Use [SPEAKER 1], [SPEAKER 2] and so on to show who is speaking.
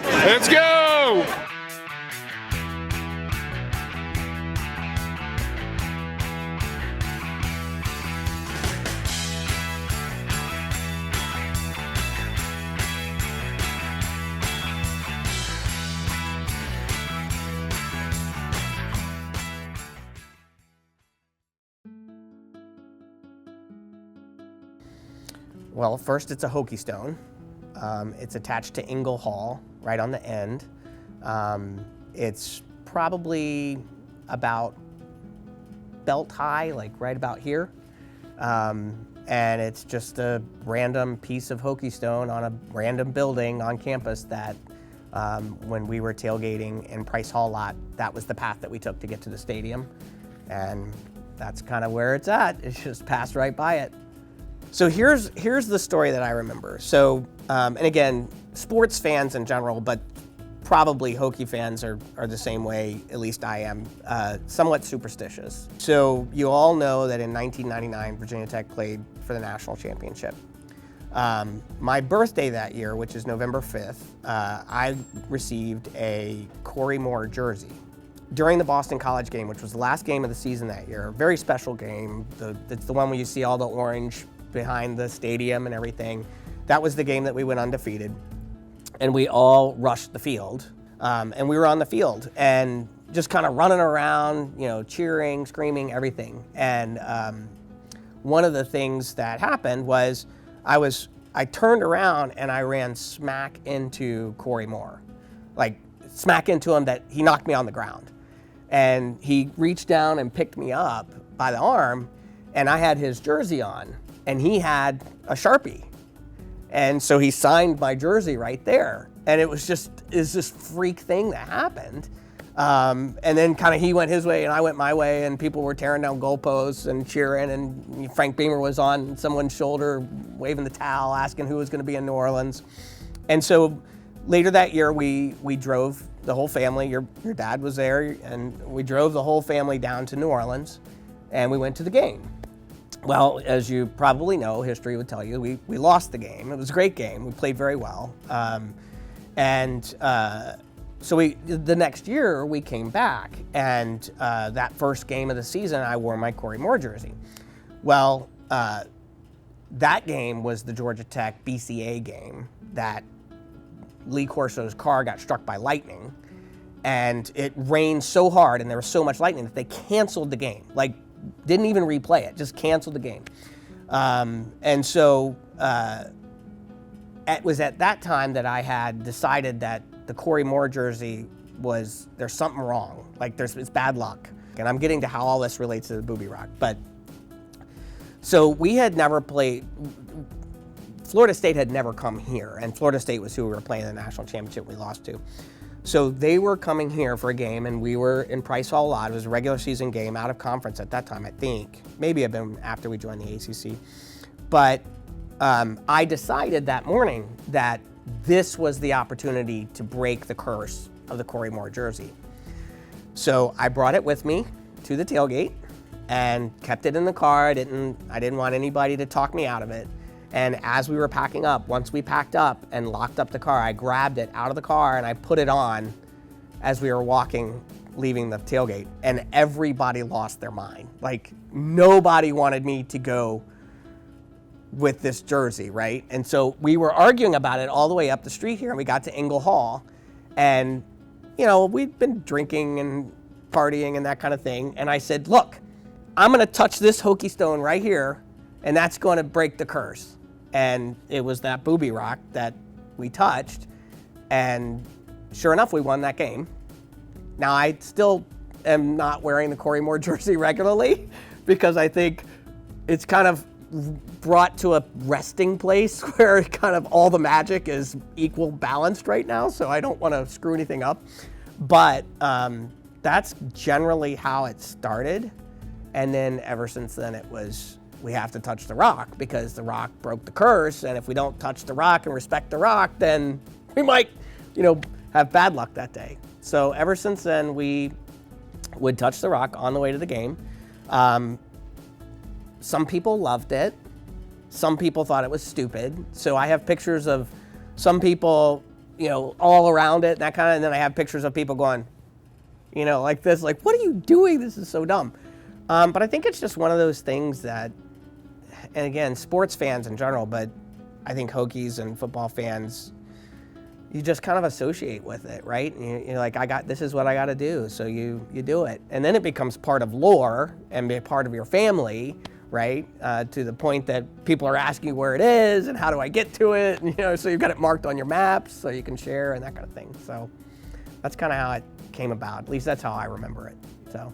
[SPEAKER 1] Let's go!
[SPEAKER 2] Well, first it's a Hokey Stone. It's attached to Ingle Hall, right on the end. It's probably about belt high, like right about here. And it's just a random piece of Hokey Stone on a random building on campus that when we were tailgating in Price Hall lot, that was the path that we took to get to the stadium. And that's kind of where it's at. It's just passed right by it. So here's the story that I remember. So, and again, sports fans in general, but probably Hokie fans are the same way, at least I am, somewhat superstitious. So you all know that in 1999, Virginia Tech played for the national championship. My birthday that year, which is November 5th, I received a Corey Moore jersey. During the Boston College game, which was the last game of the season that year, a very special game. It's the one where you see all the orange behind the stadium and everything. That was the game that we went undefeated. And we all rushed the field. And we were on the field and just kind of running around, you know, cheering, screaming, everything. And one of the things that happened was I turned around and I ran smack into Corey Moore. Like smack into him that he knocked me on the ground. And he reached down and picked me up by the arm, and I had his jersey on. And he had a Sharpie. And so he signed my jersey right there. And it's this freak thing that happened. And then kind of he went his way and I went my way, and people were tearing down goalposts and cheering, and Frank Beamer was on someone's shoulder waving the towel, asking who was going to be in New Orleans. And so later that year, we drove the whole family. Your dad was there, and we drove the whole family down to New Orleans, and we went to the game. Well, as you probably know, history would tell you, we lost the game. It was a great game. We played very well. So the next year we came back, and that first game of the season, I wore my Corey Moore jersey. Well, that game was the Georgia Tech BCA game that Lee Corso's car got struck by lightning, and it rained so hard and there was so much lightning that they canceled the game. Like, didn't even replay it, just canceled the game. And so it was at that time that I had decided that the Corey Moore jersey there's something wrong. Like it's bad luck. And I'm getting to how all this relates to the Booby Rock. But so we had never played, Florida State had never come here, and Florida State was who we were playing in the national championship we lost to. So they were coming here for a game, and we were in Price Hall lot. It was a regular season game, out of conference at that time, I think. Maybe it had been after we joined the ACC. But I decided that morning that this was the opportunity to break the curse of the Corey Moore jersey. So I brought it with me to the tailgate and kept it in the car. I didn't want anybody to talk me out of it. And as we were packing up, once we packed up and locked up the car, I grabbed it out of the car and I put it on as we were leaving the tailgate. And everybody lost their mind. Like, nobody wanted me to go with this jersey, right? And so we were arguing about it all the way up the street here, and we got to Ingle Hall. And, you know, we'd been drinking and partying and that kind of thing. And I said, look, I'm going to touch this Hokey Stone right here, and that's going to break the curse. And it was that Booby Rock that we touched, and sure enough, we won that game. Now, I still am not wearing the Corey Moore jersey regularly because I think it's kind of brought to a resting place where kind of all the magic is equal balanced right now, so I don't want to screw anything up. But that's generally how it started. And then ever since then, it was, we have to touch the rock because the rock broke the curse. And if we don't touch the rock and respect the rock, then we might, you know, have bad luck that day. So ever since then, we would touch the rock on the way to the game. Some people loved it. Some people thought it was stupid. So I have pictures of some people, all around it, and that kind of, and then I have pictures of people going, like this, like, what are you doing? This is so dumb. But I think it's just one of those things that, and again, sports fans in general, but I think Hokies and football fans, you just kind of associate with it, right? And you're like, this is what I got to do, so you do it. And then it becomes part of lore and be a part of your family, right? To the point that people are asking you where it is and how do I get to it, and, so you've got it marked on your maps so you can share and that kind of thing. So that's kind of how it came about. At least that's how I remember it. So.